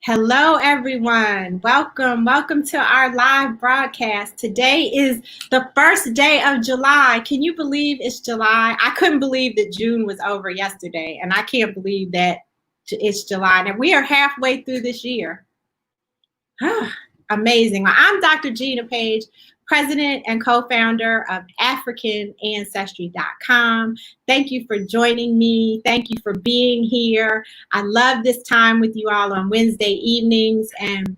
Hello, everyone. Welcome to our live broadcast. Today is the first day of July. Can you believe it's July? I couldn't believe that June was over yesterday, and I can't believe that it's July. And we are halfway through this year. Amazing. Well, I'm Dr. Gina Page, president and co-founder of AfricanAncestry.com. Thank you for joining me. Thank you for being here. I love this time with you all on Wednesday evenings, and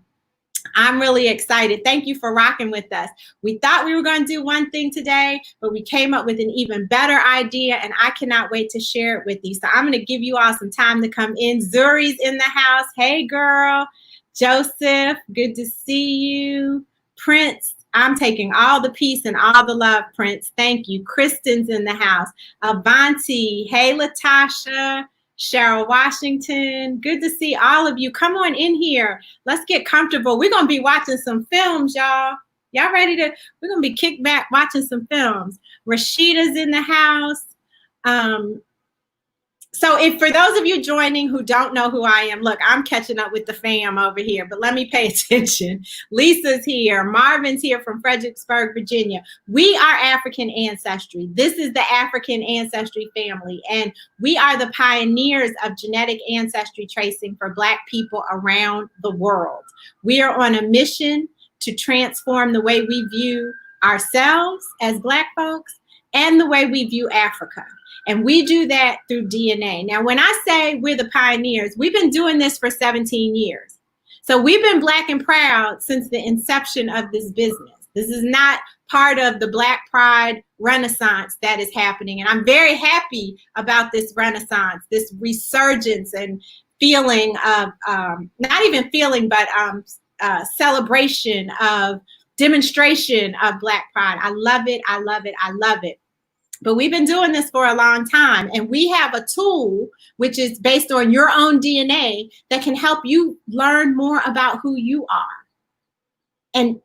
I'm really excited. Thank you for rocking with us. We thought we were going to do one thing today, but we came up with an even better idea, and I cannot wait to share it with you. So I'm going to give you all some time to come in. Zuri's in the house. Hey, girl. Joseph, good to see you. Prince, I'm taking all the peace and all the love, Prince. Thank you. Kristen's in the house. Avanti, hey, Latasha. Cheryl Washington, good to see all of you. Come on in here. Let's get comfortable. We're going to be watching some films, y'all. Y'all ready to, we're going to be kicked back watching some films. Rashida's in the house. So if for those of you joining who don't know who I am, look, I'm catching up with the fam over here, but let me pay attention. Lisa's here. Marvin's here from Fredericksburg, Virginia. We are African Ancestry. This is the African Ancestry family, and we are the pioneers of genetic ancestry tracing for Black people around the world. We are on a mission to transform the way we view ourselves as Black folks and the way we view Africa. And we do that through DNA. Now, when I say we're the pioneers, we've been doing this for 17 years. So we've been Black and proud since the inception of this business. This is not part of the Black Pride Renaissance that is happening. And I'm very happy about this Renaissance, this resurgence and feeling of, not even feeling, but celebration of demonstration of Black Pride. I love it. I love it. I love it. But we've been doing this for a long time, and we have a tool which is based on your own DNA that can help you learn more about who you are and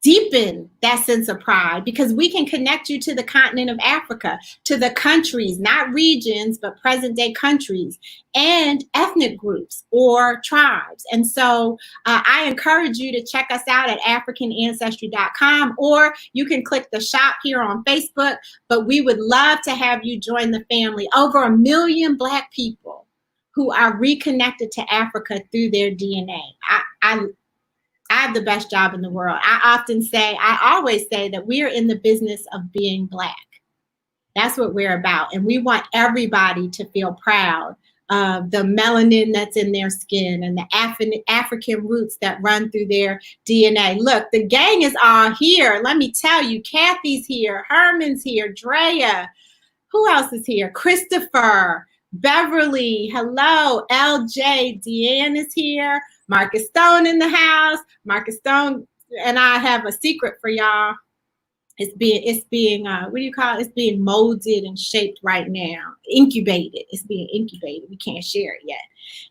deepen that sense of pride, because we can connect you to the continent of Africa, to the countries, not regions, but present day countries and ethnic groups or tribes. And so I encourage you to check us out at AfricanAncestry.com, or you can click the shop here on Facebook, but we would love to have you join the family. Over 1 million Black people who are reconnected to Africa through their DNA. I have the best job in the world. I always say that we are in the business of being Black. That's what we're about. And we want everybody to feel proud of the melanin that's in their skin and the African roots that run through their DNA. Look, the gang is all here. Let me tell you, Kathy's here, Herman's here, Drea. Who else is here? Christopher, Beverly, hello, LJ, Deanne is here. Marcus Stone in the house. Marcus Stone and I have a secret for y'all. It's being what do you call it? It's being molded and shaped right now. Incubated. It's being incubated. We can't share it yet.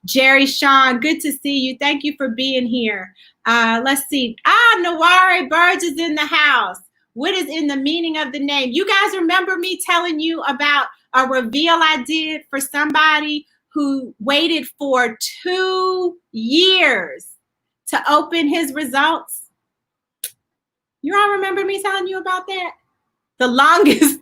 Jerry Sean, good to see you. Thank you for being here. Let's see. Nawari Burge is in the house. What is in the meaning of the name? You guys remember me telling you about a reveal I did for somebody who waited for 2 years to open his results? You all remember me telling you about that? The longest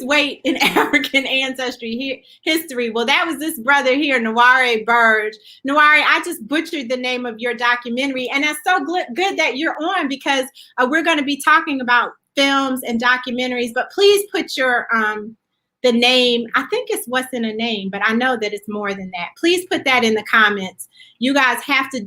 wait in African ancestry history. Well, that was this brother here, Nawari Burge. Nawari, I just butchered the name of your documentary, and that's so good that you're on, because we're going to be talking about films and documentaries. But please put your the name. I think it's What's in a Name, but I know that it's more than that. Please put that in the comments. You guys have to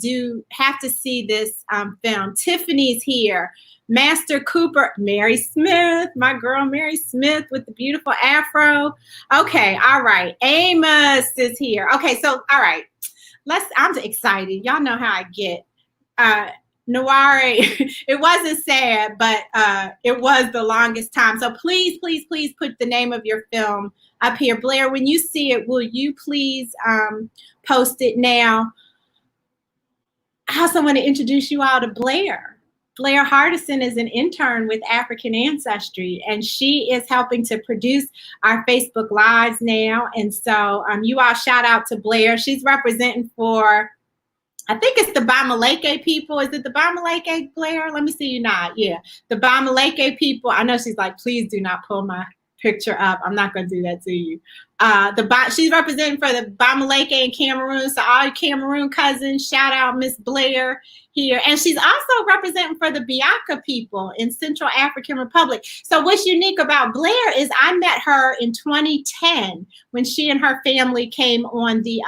see this film. Tiffany's here. Master Cooper, Mary Smith, my girl Mary Smith with the beautiful afro. Okay, all right. Amos is here. Okay, so all right. I'm excited. Y'all know how I get. Nawari, it wasn't sad, but it was the longest time. So please, please, please put the name of your film up here. Blair, when you see it, will you please post it now? I also want to introduce you all to Blair. Blair Hardison is an intern with African Ancestry, and she is helping to produce our Facebook Lives now. And so you all shout out to Blair. She's representing for I think it's the Bamaleke people. Is it the Bamaleke, Blair? Let me see you nod. Yeah, the Bamaleke people. I know she's like, please do not pull my picture up. I'm not going to do that to you. She's representing for the Bamaleke in Cameroon. So all Cameroon cousins, shout out Miss Blair here. And she's also representing for the Biaka people in Central African Republic. So what's unique about Blair is I met her in 2010 when she and her family came on the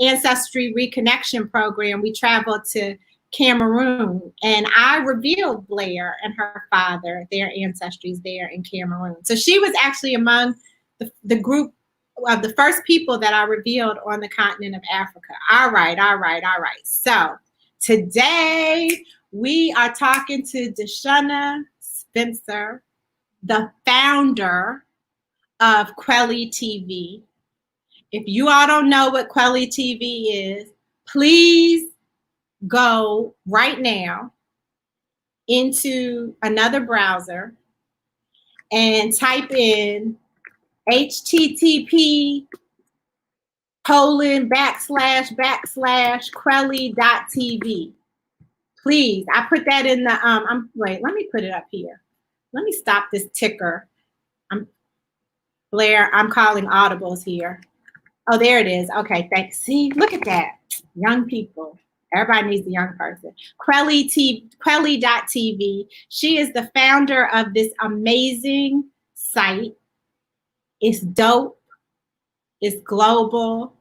Ancestry Reconnection Program. We traveled to Cameroon, and I revealed Blair and her father, their ancestries there in Cameroon. So she was actually among the group of the first people that I revealed on the continent of Africa. All right. So today we are talking to DeShuna Spencer, the founder of Kweli TV. If you all don't know what Kweli TV is, please go right now into another browser and type in http://Kweli.tv. Please, I put that in the wait, let me put it up here. Let me stop this ticker. Blair, I'm calling audibles here. Oh, there it is. Okay, thanks. See, look at that. Young people. Everybody needs a young person. Kweli.tv. She is the founder of this amazing site. It's dope. It's global.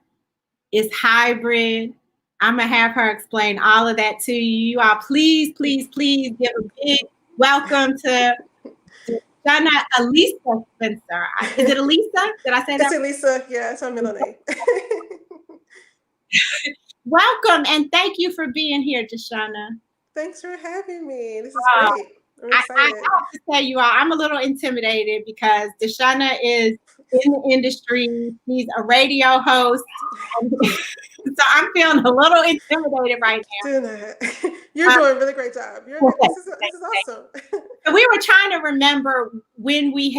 It's hybrid. I'm going to have her explain all of that to you. You all, please give a big welcome to DeShuna Elisa Spencer. Is it Elisa? Did I say that? It's Elisa. Yeah, it's my middle name. Welcome, and thank you for being here, DeShuna. Thanks for having me. This is great. I'm excited. I have to tell you all, I'm a little intimidated because DeShuna is in the industry. He's a radio host. So I'm feeling a little intimidated right now. Do that. You're doing a really great job. This is awesome. So we were trying to remember when we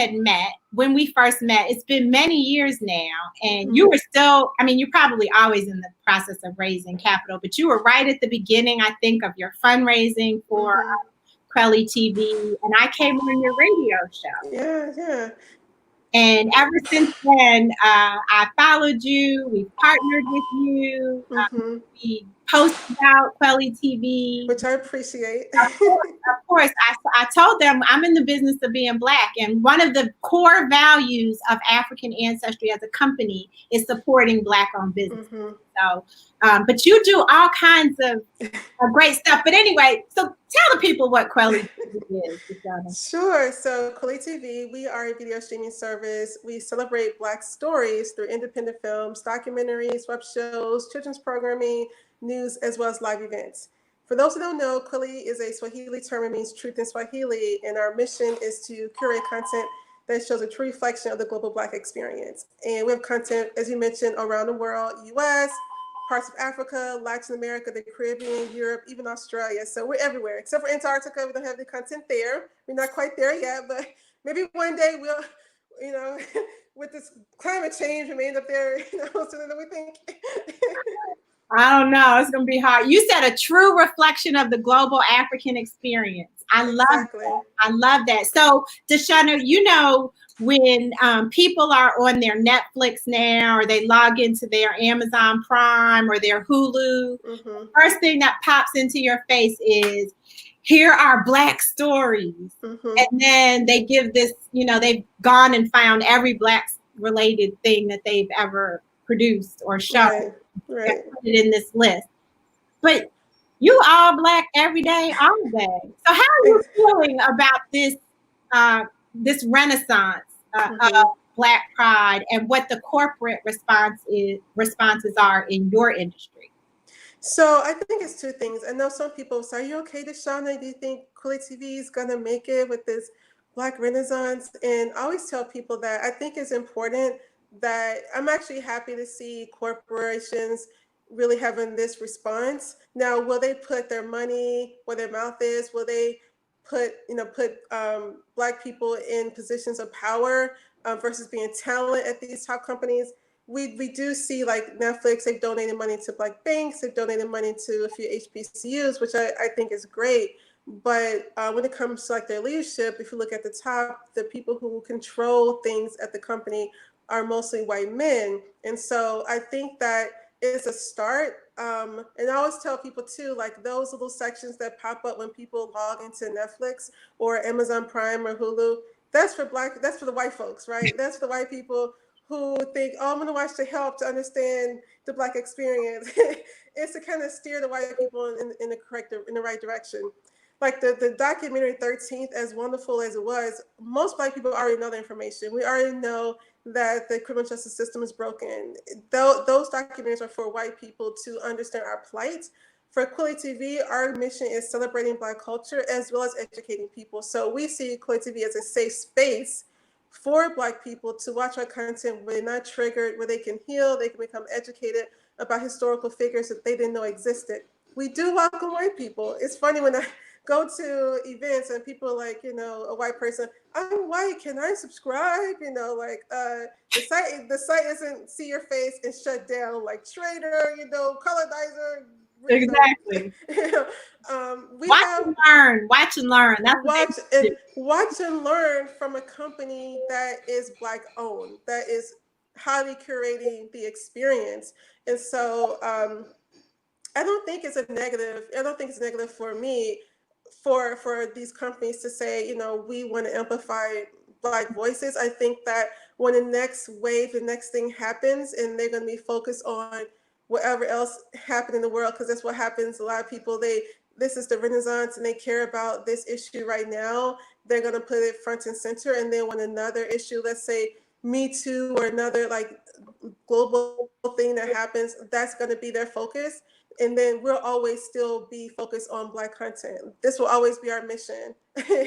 first met. It's been many years now. And you were still, you're probably always in the process of raising capital, but you were right at the beginning, I think, of your fundraising for Kweli TV. And I came on your radio show. Yeah. And ever since then, I followed you. We partnered with you. We post about Kweli TV, which I appreciate. Of course, I told them I'm in the business of being Black, and one of the core values of African Ancestry as a company is supporting Black-owned business. So, but you do all kinds of great stuff. But anyway, so tell the people what Kweli TV is. Sure. So Kweli TV, we are a video streaming service. We celebrate Black stories through independent films, documentaries, web shows, children's programming, news, as well as live events. For those who don't know, Kweli is a Swahili term. It means truth in Swahili. And our mission is to curate content that shows a true reflection of the global Black experience. And we have content, as you mentioned, around the world, US, parts of Africa, Latin America, the Caribbean, Europe, even Australia. So we're everywhere, except for Antarctica. We don't have the content there. We're not quite there yet, but maybe one day we'll, with this climate change, we may end up there, sooner than we think. I don't know. It's going to be hard. You said a true reflection of the global African experience. I love that. I love that. So, DeShuna, when people are on their Netflix now, or they log into their Amazon Prime or their Hulu, first thing that pops into your face is, here are Black stories. And then they give this, they've gone and found every Black related thing that they've ever produced or shown. Right. Put it in this list. But you all Black every day, all day. So how are you feeling about this this renaissance of Black pride and what the corporate responses are in your industry? So I think it's two things. I know some people say, are you okay, DeShuna? Do you think Kweli TV is going to make it with this Black renaissance? And I always tell people that I think it's important that I'm actually happy to see corporations really having this response. Now, will they put their money where their mouth is? Will they put Black people in positions of power versus being talent at these top companies? we do see like Netflix, they've donated money to Black banks, they've donated money to a few HBCUs, which I think is great. But when it comes to like their leadership, if you look at the top, the people who control things at the company are mostly white men. And so I think that is a start. And I always tell people too, like those little sections that pop up when people log into Netflix or Amazon Prime or Hulu, that's for the white folks, right? That's for the white people who think, oh, I'm going to watch The Help to understand the Black experience. It's to kind of steer the white people in the right direction. Like the documentary 13th, as wonderful as it was, most Black people already know the information. We already know that the criminal justice system is broken. Those documentaries are for white people to understand our plight. For Kweli TV, our mission is celebrating Black culture as well as educating people. So we see Kweli TV as a safe space for Black people to watch our content where they're not triggered, where they can heal, they can become educated about historical figures that they didn't know existed. We do welcome white people. It's funny when I go to events and people are like, a white person, I'm white, can I subscribe? The site isn't see your face and shut down, like traitor, colonizer. Exactly. Watch and learn. That's watch and learn from a company that is Black owned, that is highly curating the experience. And so I don't think it's negative for me for these companies to say, we want to amplify Black voices. I think that when the next wave, the next thing happens, and they're going to be focused on whatever else happened in the world, because that's what happens. A lot of people, this is the Renaissance, and they care about this issue right now. They're going to put it front and center, and then when another issue, let's say Me Too or another like global thing that happens, that's going to be their focus. And then we'll always still be focused on Black content. This will always be our mission. we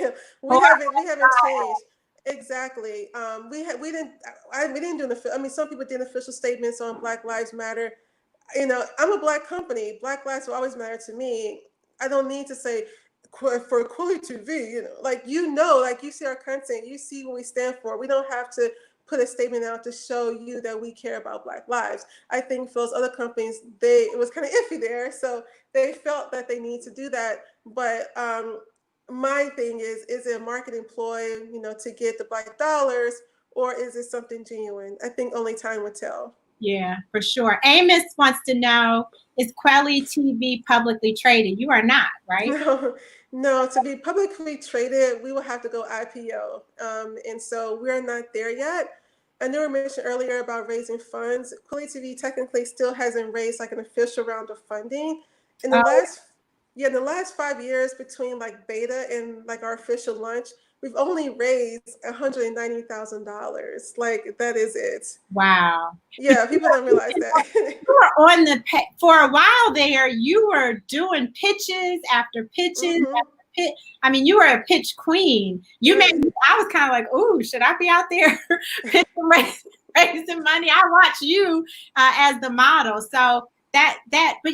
haven't changed. Exactly. We didn't do some people did official statements on Black Lives Matter. I'm a Black company. Black lives will always matter to me. I don't need to say for Kweli TV, like you see our content, you see what we stand for. We don't have to put a statement out to show you that we care about Black lives. I think for those other companies, it was kind of iffy there, so they felt that they need to do that. But my thing is it a marketing ploy, to get the Black dollars, or is it something genuine? I think only time will tell. Yeah, for sure. Amos wants to know, is Kweli TV publicly traded? You are not, right? No, to be publicly traded, we will have to go IPO. And so we're not there yet. I know we mentioned earlier about raising funds. Kweli TV technically still hasn't raised like an official round of funding. In the last 5 years between like beta and like our official launch, we've only raised $190,000. Like that is it. Wow. Yeah, people don't realize that. You were for a while there. You were doing pitches after pitches after pitch. I mean, you were a pitch queen. I was kind of like, ooh, should I be out there raising money? I watch you as the model. So but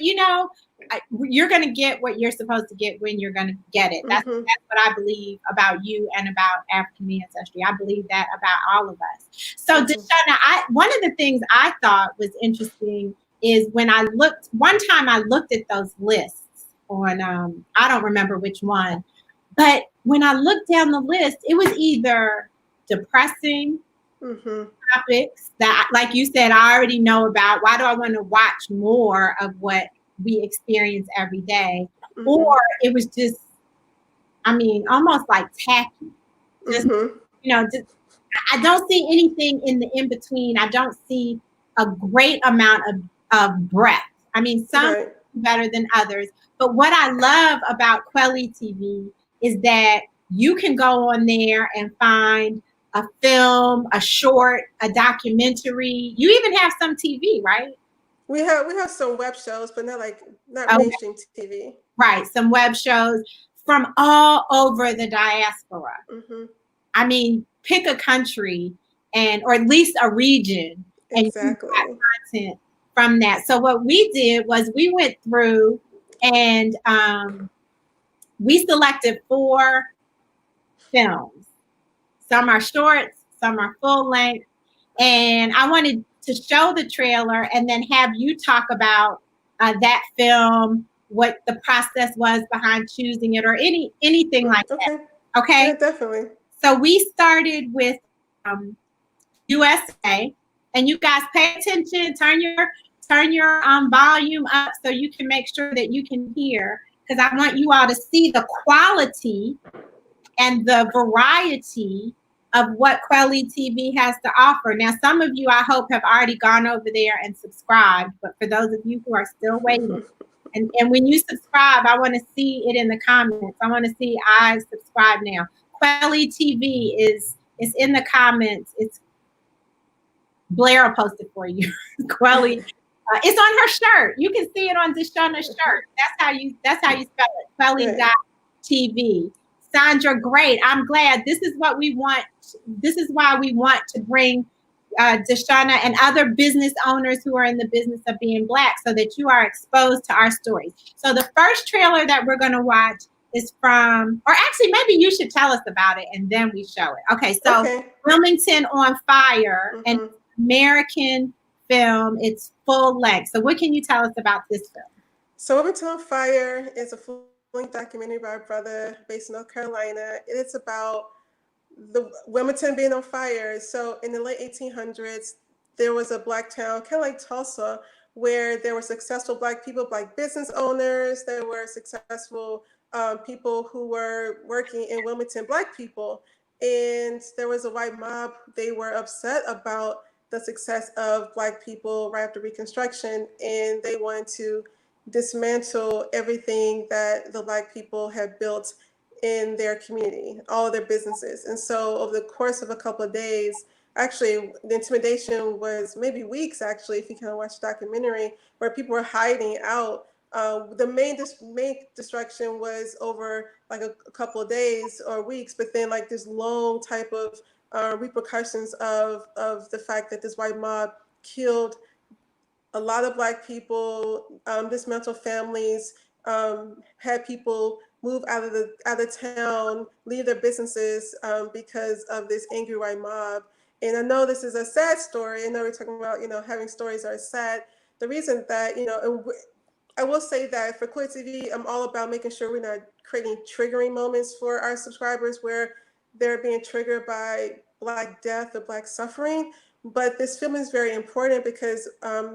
you're going to get what you're supposed to get when you're going to get it. That's what I believe about you and about African ancestry. I believe that about all of us. So DeShuna, one of the things I thought was interesting is when one time I looked at those lists on, I don't remember which one, but when I looked down the list, it was either depressing topics that, like you said, I already know about. Why do I want to watch more of what we experience every day? Or it was just, almost like tacky. Just, I don't see anything in the in-between. I don't see a great amount of breadth. Some better than others. But what I love about Kweli TV is that you can go on there and find a film, a short, a documentary. You even have some TV, right? We have some web shows, but not mainstream TV. Right, some web shows from all over the diaspora. Pick a country or at least a region, exactly, and you got content from that. So what we did was we went through and we selected 4 films. Some are shorts, some are full length, and I wanted to show the trailer and then have you talk about that film, what the process was behind choosing it, or anything like that. Okay. Yeah, definitely. So we started with USA, and you guys pay attention. Turn your volume up so you can make sure that you can hear, because I want you all to see the quality and the variety of what Kweli TV has to offer. Now, some of you, I hope, have already gone over there and subscribed, but for those of you who are still waiting, and when you subscribe, I want to see it in the comments. I want to see I subscribe now. Kweli TV is in the comments. It's Blair will post it for you. Kweli, it's on her shirt. You can see it on DeShuna's shirt. That's how you spell it. Kweli.tv. Sandra, great. I'm glad. This is what we want. This is why we want to bring DeShuna and other business owners who are in the business of being Black, so that you are exposed to our stories. So the first trailer that we're going to watch is from, or actually maybe you should tell us about it and then we show it. Okay, so Wilmington on Fire, an American film. It's full length. So what can you tell us about this film? So Wilmington on Fire is a full-length documentary by a brother based in North Carolina. It's about the Wilmington being on fire. So in the late 1800s, there was a Black town, kind of like Tulsa, where there were successful Black people, Black business owners. There were successful people who were working in Wilmington, Black people. And there was a white mob. They were upset about the success of Black people right after Reconstruction, and they wanted to dismantle everything that the Black people had built in their community, all of their businesses. And so over the course of a couple of days, actually the intimidation was maybe weeks, actually, if you kind of watch the documentary, where people were hiding out. The main destruction was over like a couple of days or weeks, but then like this long type of repercussions of the fact that this white mob killed a lot of Black people, dismantled families, had people move out of town, leave their businesses because of this angry white mob. And I know this is a sad story. I know we're talking about, having stories that are sad. The reason that, I will say that for Kweli TV, I'm all about making sure we're not creating triggering moments for our subscribers where they're being triggered by Black death or Black suffering. But this film is very important because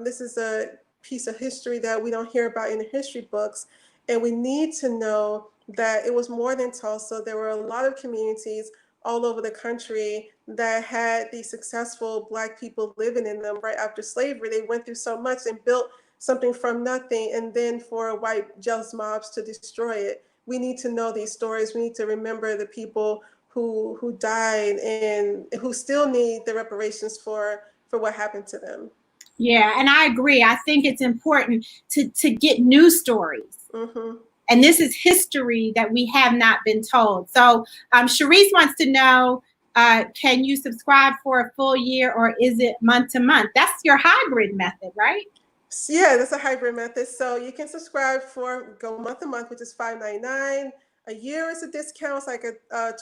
this is a piece of history that we don't hear about in the history books. And we need to know that it was more than Tulsa. There were a lot of communities all over the country that had these successful Black people living in them right after slavery. They went through so much and built something from nothing, and then for white jealous mobs to destroy it. We need to know these stories. We need to remember the people who died and who still need the reparations for what happened to them. Yeah, and I agree. I think it's important to get news stories. And this is history that we have not been told. So Sharice wants to know, can you subscribe for a full year or is it month to month? That's your hybrid method, right? Yeah, that's a hybrid method. So you can subscribe go month to month, which is $5.99. A year is a discount. It's like a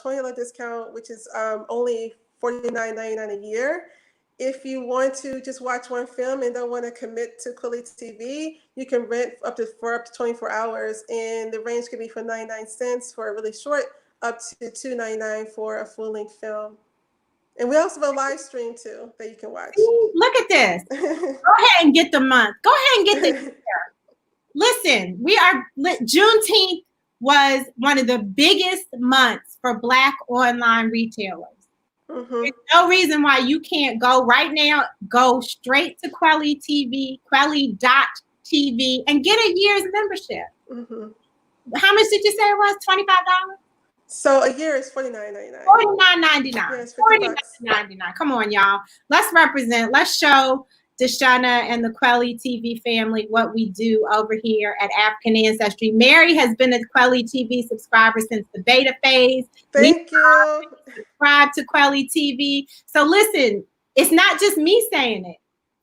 $20 discount, which is only $49.99 a year. If you want to just watch one film and don't want to commit to Kweli TV, you can rent for up to 24 hours, and the range could be from 99 cents for a really short, up to $2.99 for a full-length film. And we also have a live stream too that you can watch. Look at this. Go ahead and get the month. Go ahead and get the year. Listen, Juneteenth was one of the biggest months for Black online retailers. There's no reason why you can't go right now, go straight to Kweli TV, Kweli.tv, and get a year's membership. How much did you say it was? $25? So a year is $49.99. $49.99. Yes, $49.99. Come on, y'all. Let's represent. Let's show DeShuna and the Kweli TV family what we do over here at African Ancestry. Mary has been a Kweli TV subscriber since the beta phase. Thank you. Subscribe to Kweli TV. So listen, it's not just me saying it.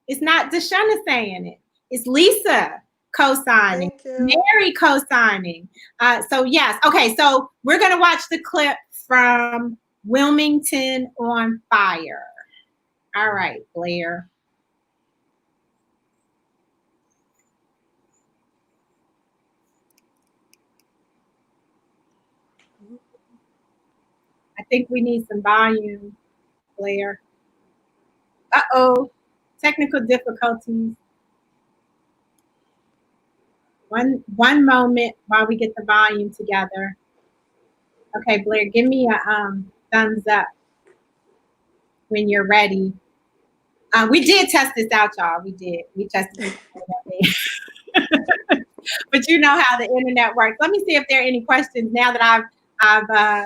It's not DeShuna saying it. It's Lisa co-signing, Mary co-signing. So yes, okay. So we're gonna watch the clip from Wilmington on Fire. All right, Blair. think we need some volume, Blair. Uh-oh, technical difficulties. One moment while we get the volume together. Okay, Blair, give me a thumbs up when you're ready. We did test this out, y'all. We did. We tested it. But you know how the internet works. Let me see if there are any questions now that I've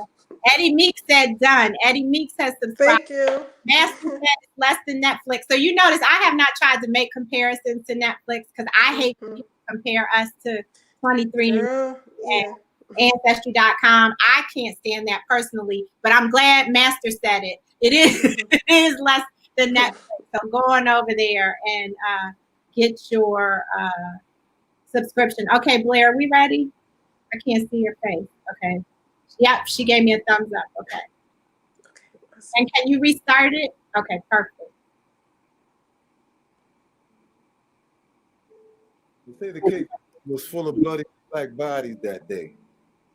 Eddie Meeks said done. Eddie Meeks has subscribed. Thank you. Master said it's less than Netflix. So you notice I have not tried to make comparisons to Netflix because I hate when people compare us to 23 Girl, yeah. and Ancestry.com. I can't stand that personally, but I'm glad Master said it. It is less than Netflix. So go on over there and get your subscription. Okay, Blair, are we ready? I can't see your face. Okay. Yep, she gave me a thumbs up. Okay. And can you restart it? Okay, perfect. They say the cake was full of bloody black bodies that day,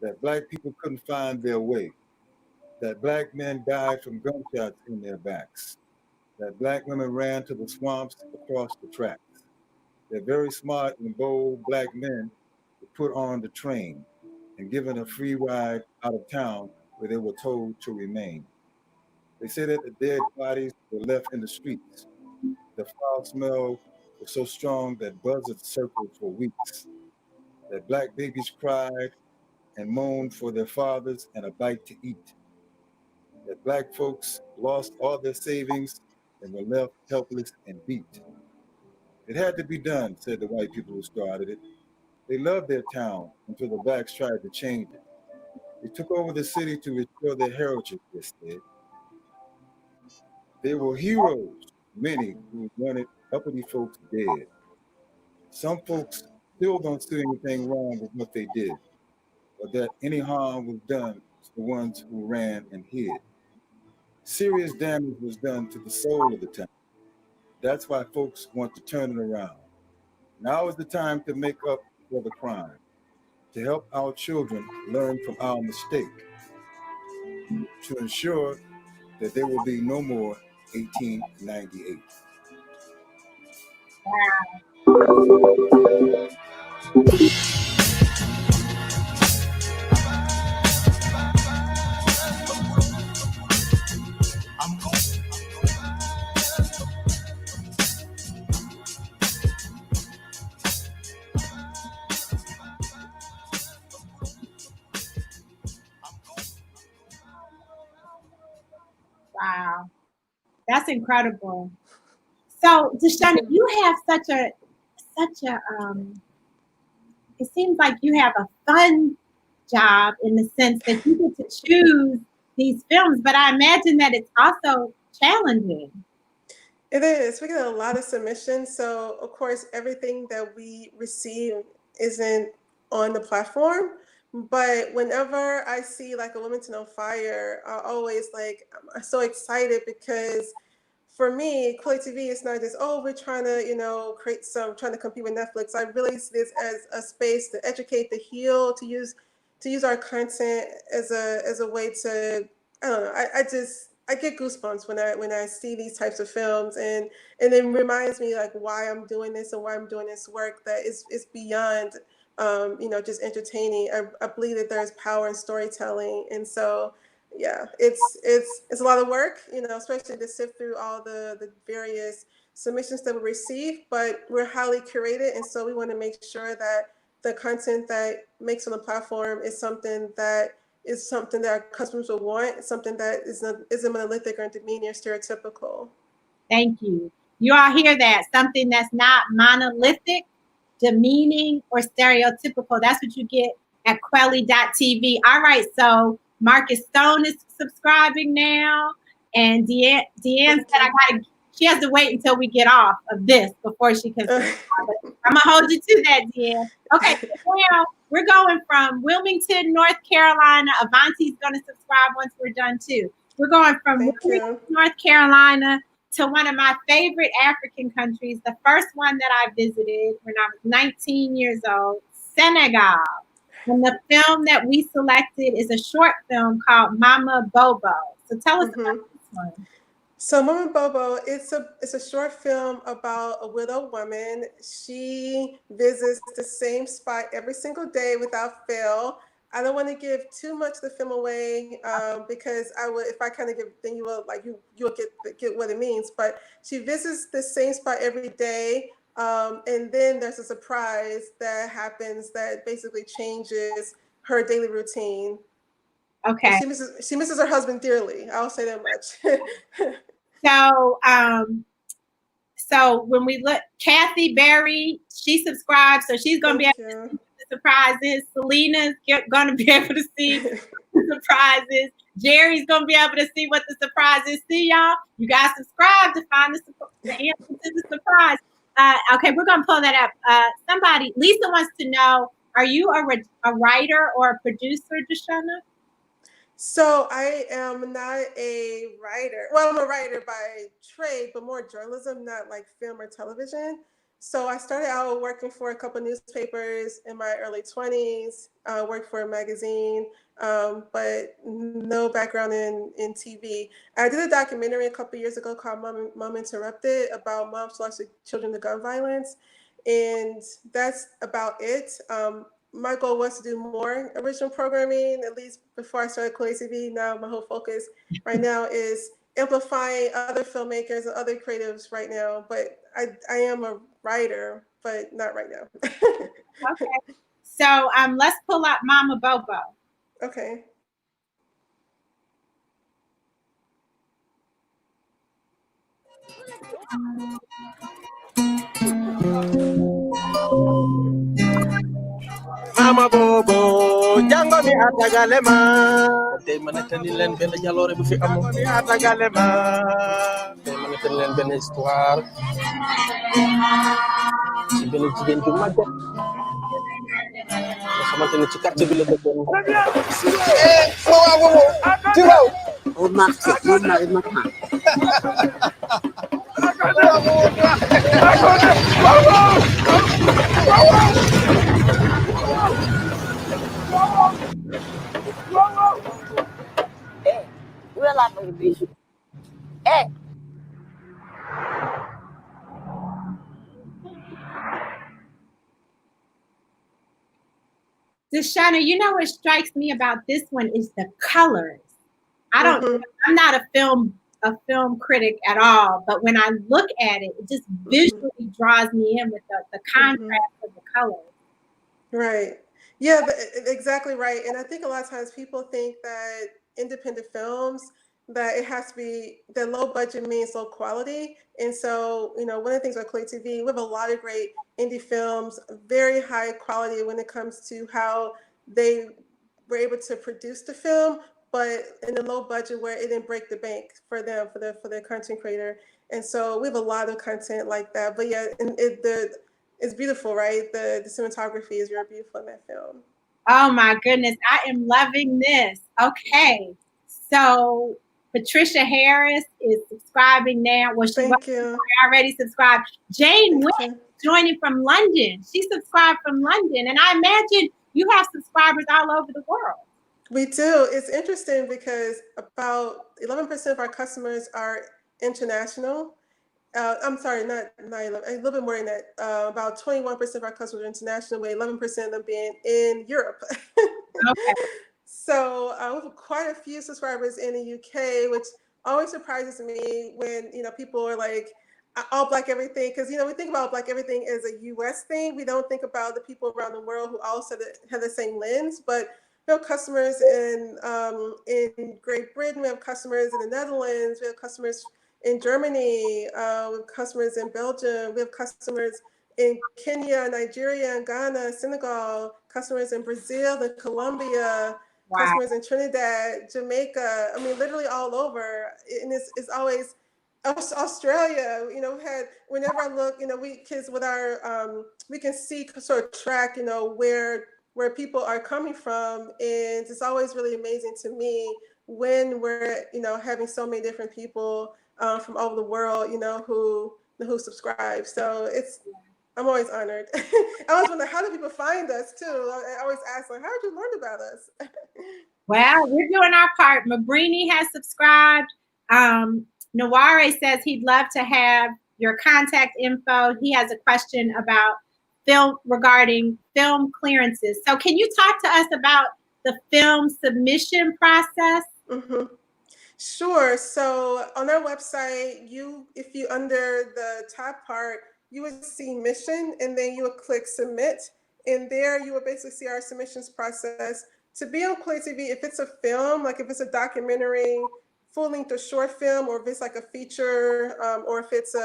that black people couldn't find their way, that black men died from gunshots in their backs, that black women ran to the swamps across the tracks, that very smart and bold black men were put on the train and given a free ride out of town where they were told to remain. They say that the dead bodies were left in the streets. The foul smell was so strong that buzzards circled for weeks, that black babies cried and moaned for their fathers and a bite to eat, that black folks lost all their savings and were left helpless and beat. It had to be done, said the white people who started it. They loved their town until the blacks tried to change it. They took over the city to restore their heritage, they said. They were heroes, many who wanted uppity folks dead. Some folks still don't see anything wrong with what they did, or that any harm was done to the ones who ran and hid. Serious damage was done to the soul of the town. That's why folks want to turn it around. Now is the time to make up for the crime, to help our children learn from our mistake, to ensure that there will be no more 1898. Wow, that's incredible. So, DeShuna, you have such a it seems like you have a fun job in the sense that you get to choose these films, but I imagine that it's also challenging. It is. We get a lot of submissions. So, of course, everything that we receive isn't on the platform. But whenever I see like a Women to Know Fire, I always I'm so excited because for me, Kweli TV is not just, oh, we're trying to, trying to compete with Netflix. I really see this as a space to educate, to heal, to use our content as a way to, I don't know, I get goosebumps when I see these types of films, and it reminds me like why I'm doing this and why I'm doing this work that is beyond just entertaining. I believe that there's power in storytelling, and so yeah, it's a lot of work, especially to sift through all the various submissions that we receive, but we're highly curated, and so we want to make sure that the content that makes on the platform is something that our customers will want, something that isn't monolithic or demeaning or stereotypical. Thank you. You all hear that? Something that's not monolithic, demeaning, or stereotypical. That's what you get at Kweli.tv. All right, so Marcus Stone is subscribing now, and Deanne said she has to wait until we get off of this before she can subscribe. I'm gonna hold you to that, Deanne. Okay, so now we're going from Wilmington, North Carolina. Avanti's gonna subscribe once we're done too. We're going from Wilmington, North Carolina to one of my favorite African countries, the first one that I visited when I was 19 years old, Senegal. And the film that we selected is a short film called Mama Bobo. So tell us about this one. So Mama Bobo, it's a short film about a widow woman. She visits the same spot every single day without fail. I don't want to give too much of the film away because I would, if I kind of give, then you will you'll get what it means. But she visits the same spot every day, and then there's a surprise that happens that basically changes her daily routine. Okay. And she misses her husband dearly. I'll say that much. So when we look, Kathy Berry, she subscribed, so she's gonna be able to see the surprises. Selena's gonna be able to see the surprises. Jerry's gonna be able to see what the surprise is. See y'all, you guys subscribe to find the answer to the surprise. Okay, we're gonna pull that up. Somebody, Lisa wants to know: are you a writer or a producer, DeShuna? So I am not a writer. Well, I'm a writer by trade, but more journalism, not like film or television. So I started out working for a couple of newspapers in my early 20s, worked for a magazine, but no background in TV. I did a documentary a couple of years ago called Mom Interrupted about moms who lost their children to gun violence. And that's about it. My goal was to do more original programming, at least before I started Kweli TV. Now my whole focus right now is amplifying other filmmakers and other creatives right now. But I am a writer, but not right now. Okay. So let's pull up Mama Bobo. Okay. Mama Bobo, jango mi atagalema. Tay manetani len ben jaloore bu fi am. Mi atagalema. Tay manetani len ben histoire. Ci ben jigen ju magge. Xamanteni ci quartier bi la dekkon. Wow. Ci wow. O marché, we're like a bicho. Hey. DeShuna, you know what strikes me about this one is the colors. I'm not a film critic at all, but when I look at it, it just visually draws me in with the contrast of the colors. Right. Yeah, exactly right. And I think a lot of times people think that independent films, that it has to be, that low budget means low quality. And so, one of the things about Kweli TV, we have a lot of great indie films, very high quality when it comes to how they were able to produce the film, but in a low budget where it didn't break the bank for them, for their content creator. And so we have a lot of content like that. But yeah, and it's beautiful, right? The cinematography is very beautiful in that film. Oh my goodness, I am loving this. Okay, so Patricia Harris is subscribing now. Well, she already subscribed. Jane Witt joining from London. She subscribed from London, and I imagine you have subscribers all over the world. We do. It's interesting because about 11% of our customers are international. I'm sorry, not 11, a little bit more than that. About 21% of our customers are international, with 11% of them being in Europe. Okay. So we have quite a few subscribers in the UK, which always surprises me when people are like, all Black everything, because we think about Black everything as a US thing. We don't think about the people around the world who also have the same lens. But we have customers in Great Britain. We have customers in the Netherlands. We have customers in Germany. We have customers in Belgium. We have customers in Kenya, Nigeria, Ghana, Senegal. Customers in Brazil and Colombia. Wow. Customers in Trinidad, Jamaica. I mean, literally all over. And it's always Australia. We've had, whenever I look, kids with our, we can see, sort of track, where people are coming from. And it's always really amazing to me when we're, having so many different people from all over the world, who subscribe. So it's I'm always honored. I always wonder, how do people find us too? I always ask, like, how did you learn about us? Well, we're doing our part. Mabrini has subscribed. Naware says he'd love to have your contact info. He has a question about regarding film clearances. So can you talk to us about the film submission process? Mm-hmm. Sure. So on our website, if you under the top part, you would see mission, and then you would click submit. And there you would basically see our submissions process. To be on Kweli TV, if it's a film, like if it's a documentary, full length or short film, or if it's like a feature, or if it's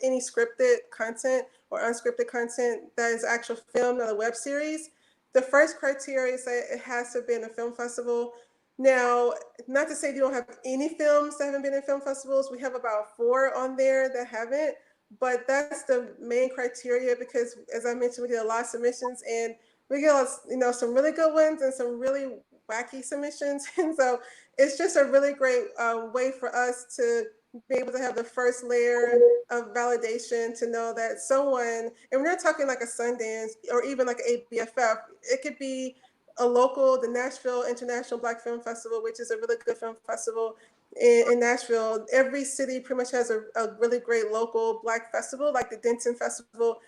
any scripted content or unscripted content that is actual film, not a web series, the first criteria is that it has to have been a film festival. Now, not to say you don't have any films that haven't been in film festivals. We have about 4 on there that haven't, but that's the main criteria because, as I mentioned, we get a lot of submissions, and we get some really good ones and some really wacky submissions. And so it's just a really great way for us to be able to have the first layer of validation to know that someone, and we're not talking like a Sundance or even like an ABFF, it could be a local, the Nashville International Black Film Festival, which is a really good film festival in Nashville. Every city pretty much has a really great local Black festival, like the Denton Festival,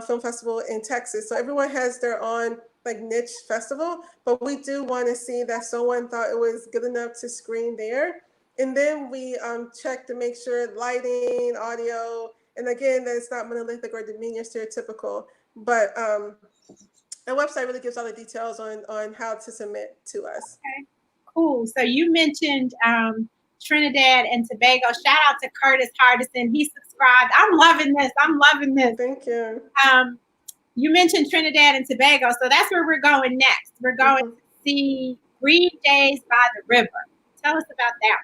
Film Festival in Texas. So everyone has their own like niche festival, but we do want to see that someone thought it was good enough to screen there. And then we check to make sure lighting, audio, and again, that it's not monolithic or demeaning or stereotypical. But our website really gives all the details on how to submit to us. Okay, cool. So you mentioned Trinidad and Tobago. Shout out to Curtis Hardison. He subscribed. I'm loving this. Thank you. You mentioned Trinidad and Tobago. So that's where we're going next. We're going to see Green Days by the River. Tell us about that.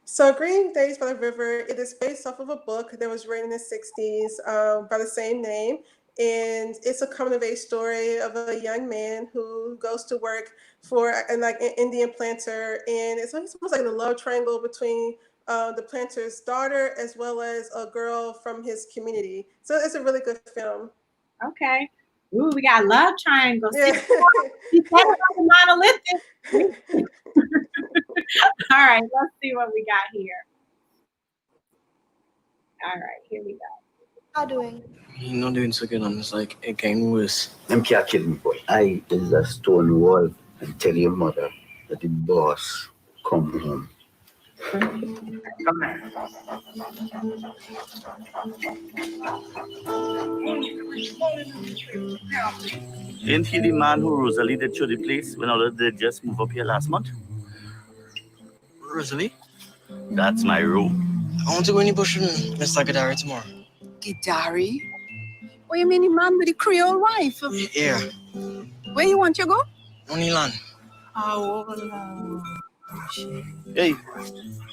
So Green Days by the River, it is based off of a book that was written in the 60s by the same name. And it's a coming-of-age story of a young man who goes to work for an Indian planter, and it's almost like a love triangle between the planter's daughter as well as a girl from his community. So it's a really good film. Okay. Ooh, we got love triangles. Yeah. Monolithic. All right, let's see what we got here. All right, here we go. How doing? You're not doing so good. I'm just like, it getting worse. Them can't kill me, boy. I is a stone wall and tell your mother that the boss come home. Ain't he the man who Rosalie did show the place when all of them just moved up here last month? Rosalie? That's my room. I want to go in the bush with Mr. Gadari tomorrow. Gidari? What you mean the man with the Creole wife? Yeah. Where you want to go? Only land. Oh, Hey,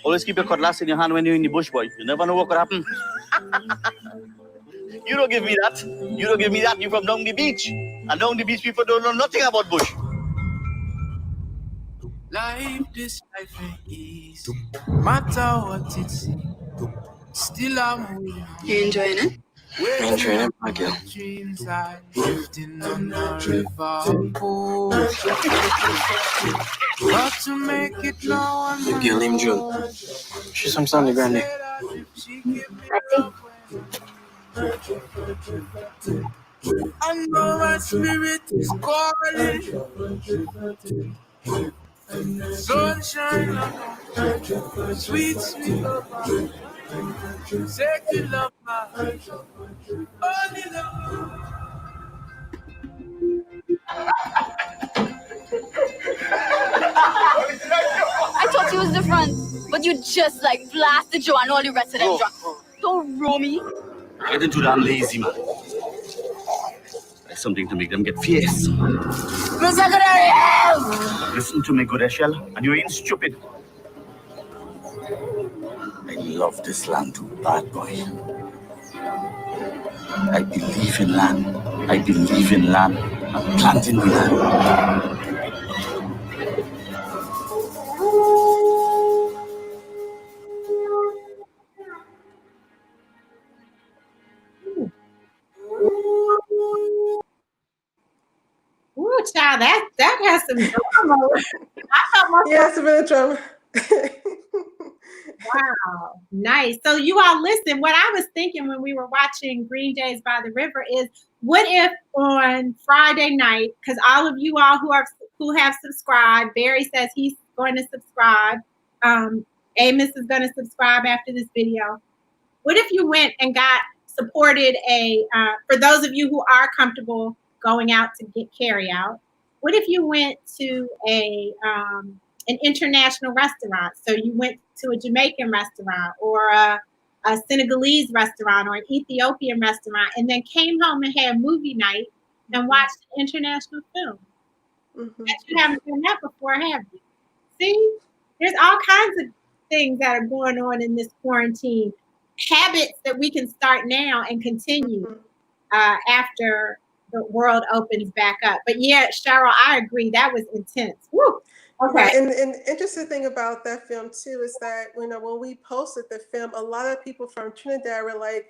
always keep your cutlass in your hand when you're in the bush, boy. You never know what could happen. You don't give me that. You don't give me that. You're from down the beach. And down the beach, people don't know nothing about bush. This life ain't easy. Matter what it seems. Still I'm winning. you enjoying it? I'm enjoying it, my girl. Dreams are drifting on the river. Got to make it now. The girl named June. She's from Sandy Grande. I know my spirit is calling. Sunshine, sweet, sweet love. Sexy love, only love. I thought he was different, but you just like blasted Joe and all the rest of them drunk. Don't roll me. Getting too damn lazy, man. There's something to make them get fierce. Listen to me, good Eshel, and you ain't stupid. I love this land too bad, boy. I believe in land. I believe in land. I'm planting the land. child, that has some drama. Yeah, it's a bit of drama. Wow, nice. So you all listen, what I was thinking when we were watching Green Days by the River is, what if on Friday night, because all of you all who have subscribed, Barry says he's going to subscribe. Amos is going to subscribe after this video. What if you went and supported for those of you who are comfortable going out to get carry out, what if you went to an international restaurant? So you went to a Jamaican restaurant or a Senegalese restaurant or an Ethiopian restaurant, and then came home and had movie night and watched an international film. That you haven't done that before, have you? See, there's all kinds of things that are going on in this quarantine. Habits that we can start now and continue after the world opens back up. But yeah, Cheryl, I agree. That was intense. Woo. Okay. Right. And interesting thing about that film too is that, you know, when we posted the film, a lot of people from Trinidad were like,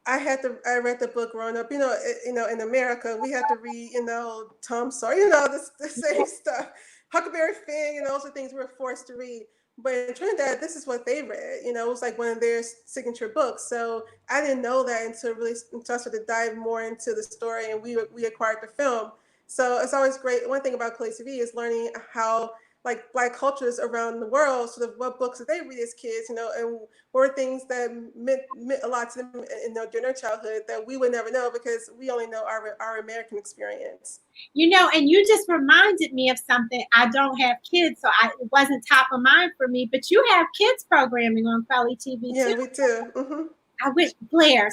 I read the book growing up, you know, in America, we had to read, you know, Tom Sawyer, you know, the same stuff, Huckleberry Finn, you know, those are things we were forced to read. But in Trinidad, this is what they read, you know, it was like one of their signature books. So I didn't know that until I started to dive more into the story, and we acquired the film. So it's always great. One thing about Kweli TV is learning how, like, Black cultures around the world, sort of what books that they read as kids, you know, and what are things that meant a lot to them, you know, during their childhood that we would never know because we only know our American experience. You know, and you just reminded me of something. I don't have kids, so it wasn't top of mind for me, but you have kids programming on Kweli TV too. Yeah, we do. I wish, Blair,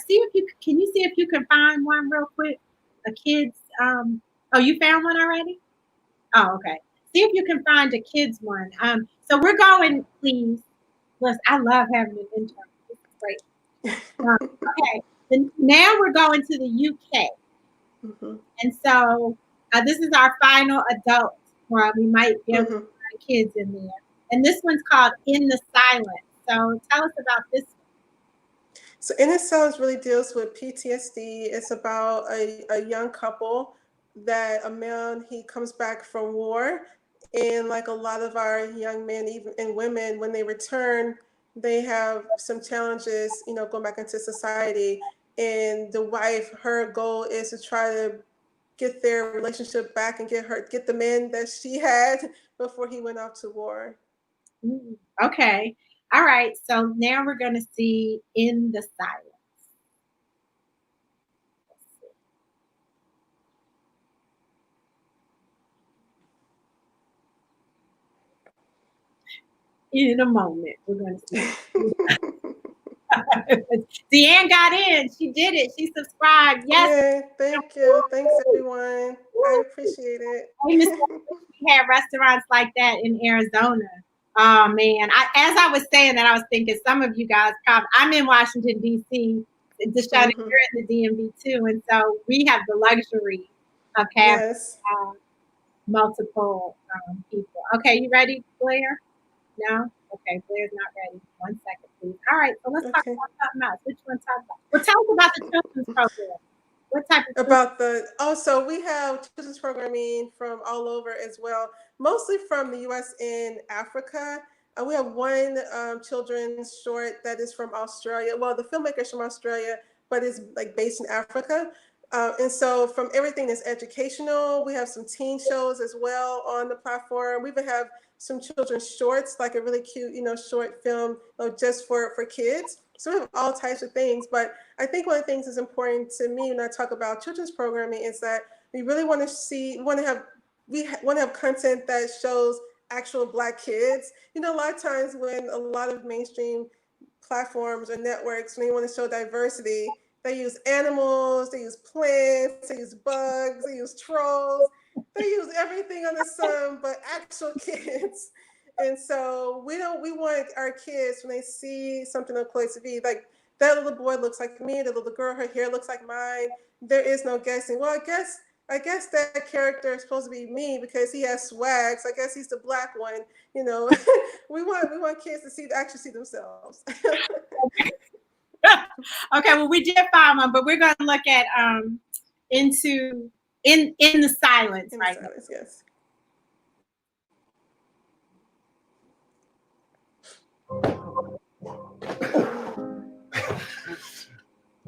can you see if you can find one real quick? A kids, oh, you found one already? Oh, okay. See if you can find a kids one. So we're going, please. Listen, I love having an intern. This is great. Okay. Then now we're going to the UK. And so this is our final adult one. We might get kids in there. And this one's called In the Silence. So tell us about this one. So In the Silence really deals with PTSD. It's about a young couple that a man, he comes back from war. And like a lot of our young men, even and women, when they return, they have some challenges, you know, going back into society. And the wife, her goal is to try to get their relationship back and get the men that she had before he went off to war. Okay. All right. So now we're going to see In the Silence. In a moment, we're going to see. Deanne got in. She did it. She subscribed. Yes. Yay, thank you. Thanks, everyone. I appreciate it. We had restaurants like that in Arizona. Oh, man. As I was saying that, I was thinking some of you guys probably, I'm in Washington, D.C. DeShuna, you're in the DMV too. And so we have the luxury of having multiple people. Okay, you ready, Blair? No? Okay, Blair's not ready. 1 second, please. All right, so let's talk about something else. Which one talk about? Well, tell us about the children's program. What type of so we have children's programming from all over as well, mostly from the US and Africa. We have one children's short that is from Australia. Well, the filmmaker's from Australia, but is like based in Africa. And so from everything that's educational, we have some teen shows as well on the platform. We even have some children's shorts, like a really cute, you know, short film just for kids. So we have all types of things. But I think one of the things that's important to me when I talk about children's programming is that we really want to have content that shows actual Black kids. You know, a lot of times when a lot of mainstream platforms or networks, when they want to show diversity, they use animals, they use plants, they use bugs, they use trolls, they use everything on the sun but actual kids. And so we want our kids, when they see something on Kweli TV, like that little boy looks like me, the little girl, her hair looks like mine. There is no guessing. Well, I guess that character is supposed to be me because he has swag. So I guess he's the Black one. You know, we want kids to actually see themselves. Okay, well, we did find one, but we're going to look at Into in the silence, In right? the silence, yes.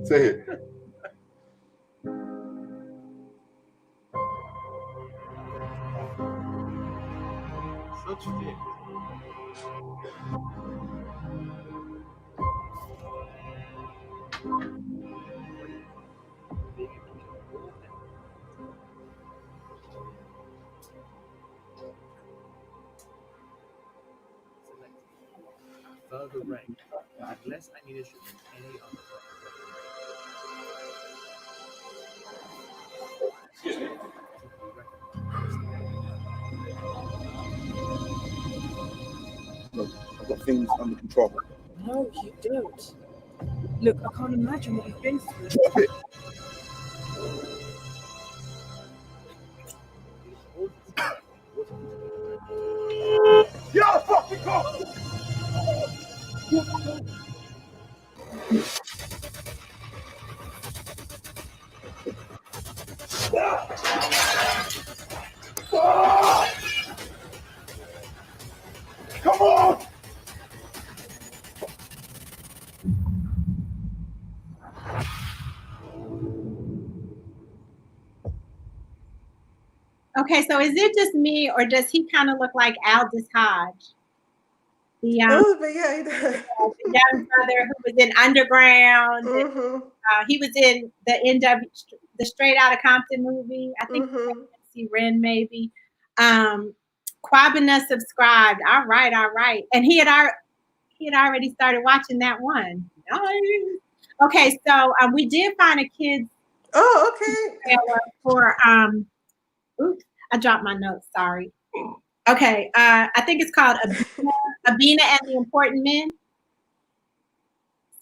Say it. Such fit. Further rank, had less ammunition than any other. Look, I've got things under control. No, you don't. Look, I can't imagine what you've been through. Drop it. Yo, fucking go! Come on! Okay, so is it just me, or does he kind of look like Aldous Hodge? The But yeah, he does. the young brother who was in Underground. Mm-hmm. He was in the Straight Outta Compton movie. I think MC Ren maybe. Kwabena subscribed. All right. And he had already started watching that one. Nice. Okay, so we did find a kid's trailer for oops, I dropped my notes, sorry. Okay, I think it's called Abina and the Important Men.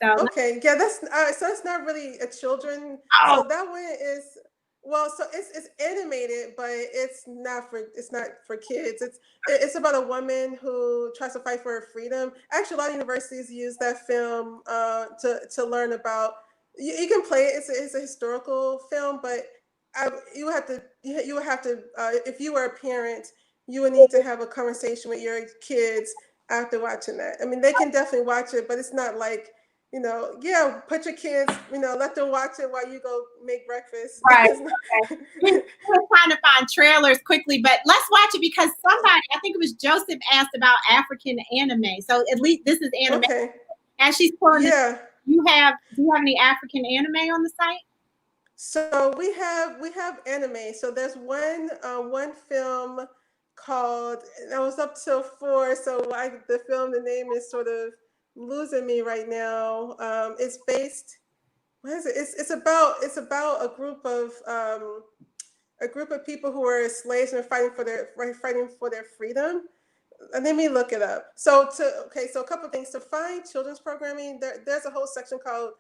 So Okay, yeah, that's so it's not really a children. Oh. So that one is so it's animated, but it's not for kids. It's about a woman who tries to fight for her freedom. Actually, a lot of universities use that film to learn about. You can play it. It's a historical film, but you would have to if you were a parent, you would need to have a conversation with your kids after watching that. I mean, they can definitely watch it, but it's not like, put your kids, let them watch it while you go make breakfast. Right. Okay. We're trying to find trailers quickly, but let's watch it because somebody, I think it was Joseph, asked about African anime. So at least this is anime. Okay. As she's pulling Yeah. do you have any African anime on the site? So we have anime. So there's one film called, and I was up till 4, so the name is sort of losing me right now. It's based, what is it? It's about a group of people who were slaves and fighting for their freedom. Let me look it up. So a couple of things to find children's programming. There's a whole section called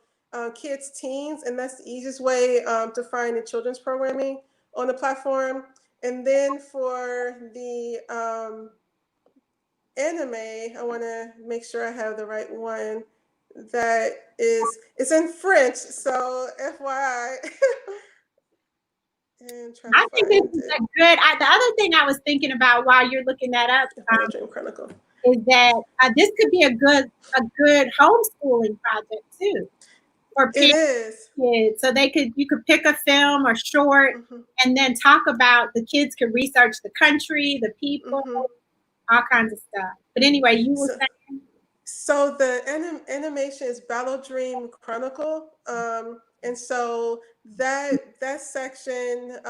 Kids Teens, and that's the easiest way to find the children's programming on the platform. And then for the anime, I want to make sure I have the right one. It's in French, so FYI. I think this is a good. The other thing I was thinking about while you're looking that up Dream Chronicle is that this could be a good homeschooling project too. For kids, so you could pick a film or short, and then talk about, the kids could research the country, the people, all kinds of stuff. But anyway, you were saying. So the animation is Battle Dream Chronicle, and so that section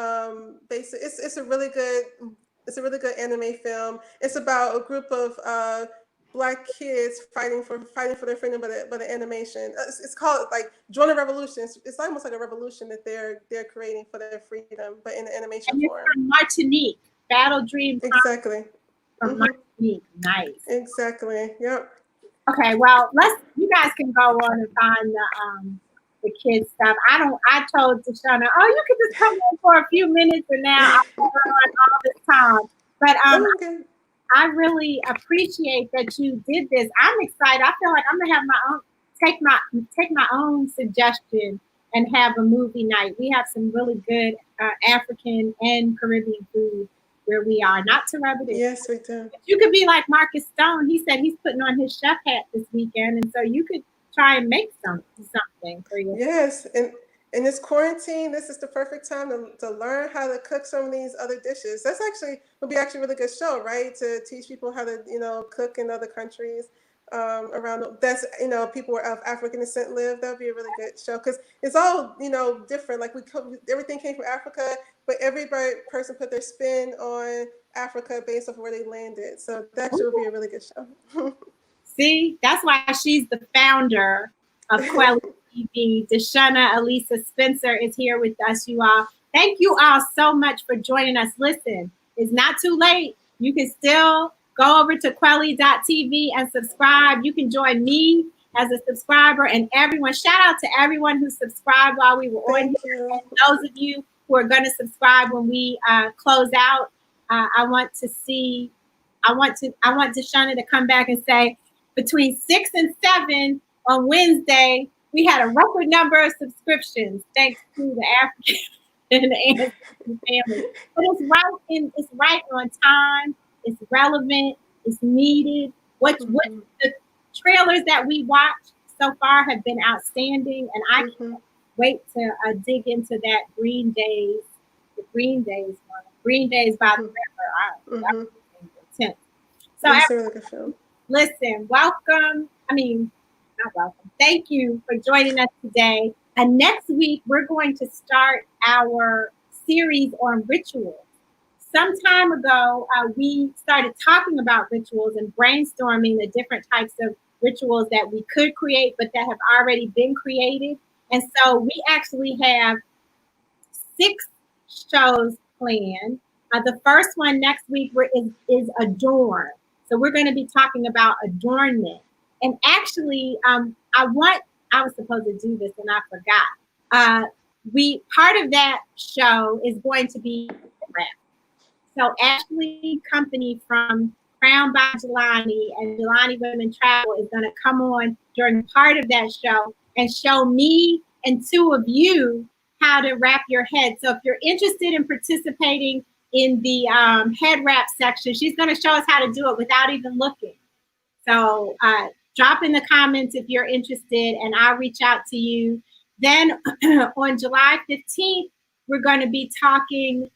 basically it's a really good anime film. It's about a group of Black kids fighting for their freedom, but the animation. It's called like Join the Revolution. It's almost like a revolution that they're creating for their freedom, but in the animation form. From Martinique, Battle Dream. Exactly. From Martinique, nice. Exactly. Yep. Okay, well, you guys can go on and find the kids stuff. I told DeShuna, you could just come in for a few minutes, and now I'm on all this time. But I really appreciate that you did this. I'm excited. I feel like I'm gonna have take my own suggestion and have a movie night. We have some really good African and Caribbean food where we are. Not to rub it in. Yes, we do. But you could be like Marcus Stone. He said he's putting on his chef hat this weekend, and so you could try and make something for you. Yes, and in this quarantine, this is the perfect time to learn how to cook some of these other dishes. That's would be a really good show, right? To teach people how to, cook in other countries around. That's, people of African descent live. That would be a really good show because it's all, different. Like everything came from Africa, but every person put their spin on Africa based off where they landed. So that would be a really good show. See, that's why she's the founder of Kweli TV. DeShuna Elisa Spencer is here with us, you all. Thank you all so much for joining us. Listen, it's not too late. You can still go over to Kweli.tv and subscribe. You can join me as a subscriber and everyone. Shout out to everyone who subscribed while we were on here. And those of you who are going to subscribe when we close out, I want DeShuna to come back and say, between 6 and 7 on Wednesday, we had a record number of subscriptions thanks to the African and the family. But it's right on time. It's relevant. It's needed. What the trailers that we watched so far have been outstanding, and I can't wait to dig into that Green Days one. Green Days by the River. That was intense. So That's a really good film. Listen, welcome. Not welcome. Thank you for joining us today. And next week, we're going to start our series on rituals. Some time ago, we started talking about rituals and brainstorming the different types of rituals that we could create, but that have already been created. And so we actually have 6 shows planned. The first one next week is Adorn. So we're going to be talking about adornment. And actually, I was supposed to do this and I forgot. Part of that show is going to be rap. So Ashley Company from Crown by Jelani and Jelani Women Travel is going to come on during part of that show and show me and 2 of you how to wrap your head. So if you're interested in participating in the head wrap section, she's going to show us how to do it without even looking. So drop in the comments if you're interested and I'll reach out to you. Then on July 15th, we're going to be talking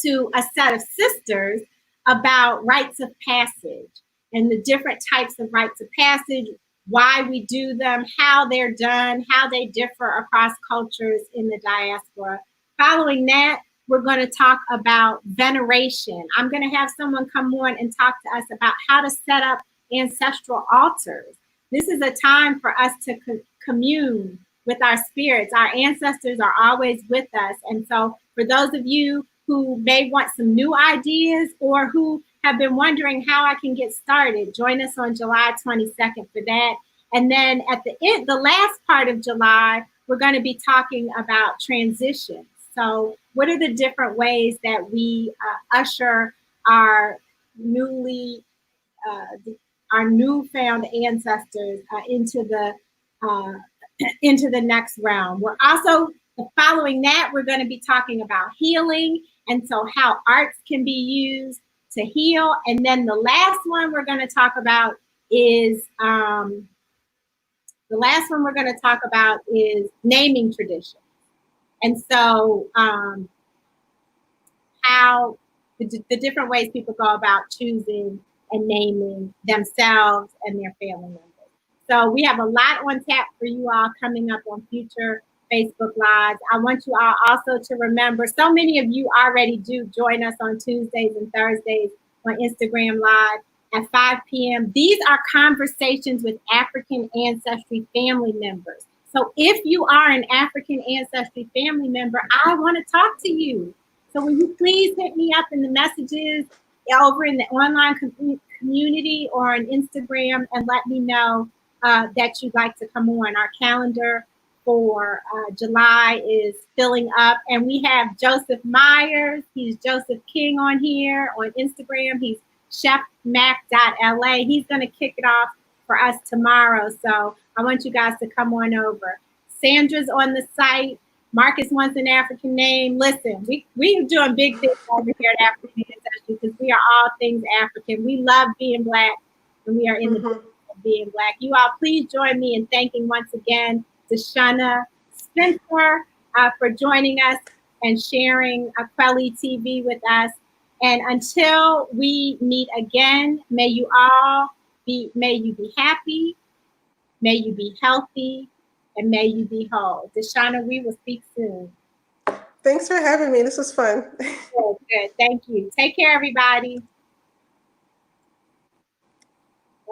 to a set of sisters about rites of passage and the different types of rites of passage, why we do them, how they're done, how they differ across cultures in the diaspora. Following that, we're going to talk about veneration. I'm going to have someone come on and talk to us about how to set up ancestral altars. This is a time for us to commune with our spirits. Our ancestors are always with us. And so for those of you who may want some new ideas or who have been wondering how I can get started, join us on July 22nd for that. And then at the end, the last part of July, we're going to be talking about transitions. So what are the different ways that we usher our newfound ancestors into the next realm? We're also, following that, we're going to be talking about healing, and so how arts can be used to heal. And then the last one we're going to talk about is naming traditions. And so how the different ways people go about choosing and naming themselves and their family members. So we have a lot on tap for you all coming up on future Facebook Lives. I want you all also to remember, so many of you already do join us on Tuesdays and Thursdays on Instagram Live at 5 p.m. These are conversations with African ancestry family members. So if you are an African ancestry family member, I want to talk to you. So will you please hit me up in the messages over in the online community or on Instagram and let me know that you'd like to come on. Our calendar for July is filling up, and we have Joseph Myers. He's Joseph King on here on Instagram. He's chefmac.la. He's going to kick it off for us tomorrow. So I want you guys to come on over. Sandra's on the site. Marcus wants an African name. Listen, we're doing big things over here at African Ancestry because we are all things African. We love being Black, and we are in the business of being Black. You all, please join me in thanking once again DeShuna Spencer for joining us and sharing Kweli TV with us. And until we meet again, may you be happy, may you be healthy, and may you be whole. DeShuna, we will speak soon. Thanks for having me. This was fun. Good. Thank you. Take care, everybody.